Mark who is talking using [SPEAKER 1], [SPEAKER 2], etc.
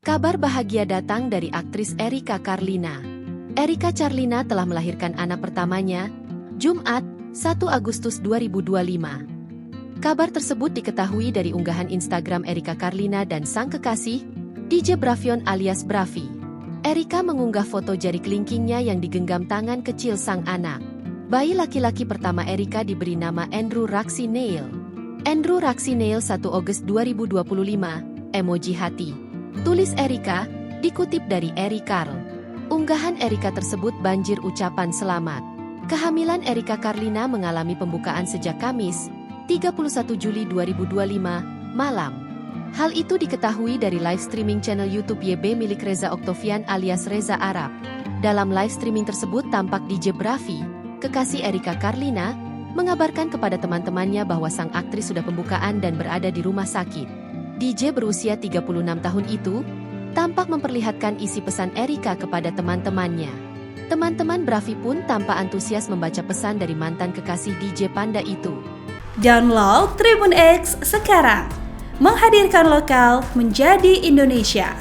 [SPEAKER 1] Kabar bahagia datang dari aktris Erika Carlina. Erika Carlina telah melahirkan anak pertamanya, Jumat, 1 Agustus 2025. Kabar tersebut diketahui dari unggahan Instagram Erika Carlina dan sang kekasih, DJ Bravion alias Bravi. Erika mengunggah foto jari kelingkingnya yang digenggam tangan kecil sang anak. Bayi laki-laki pertama Erika diberi nama Andrew Raksi Neil. Andrew Raksi Neil 1 Agustus 2025, emoji hati. Tulis Erika, dikutip dari Eri Carl. Unggahan Erika tersebut banjir ucapan selamat. Kehamilan Erika Carlina mengalami pembukaan sejak Kamis, 31 Juli 2025, malam. Hal itu diketahui dari live streaming channel YouTube YB milik Reza Oktavian alias Reza Arab. Dalam live streaming tersebut tampak DJ Bravi, kekasih Erika Carlina, mengabarkan kepada teman-temannya bahwa sang aktris sudah pembukaan dan berada di rumah sakit. DJ berusia 36 tahun itu, tampak memperlihatkan isi pesan Erika kepada teman-temannya. Teman-teman Bravi pun tampak antusias membaca pesan dari mantan kekasih DJ Panda itu.
[SPEAKER 2] Download Tribun X sekarang, menghadirkan lokal menjadi Indonesia.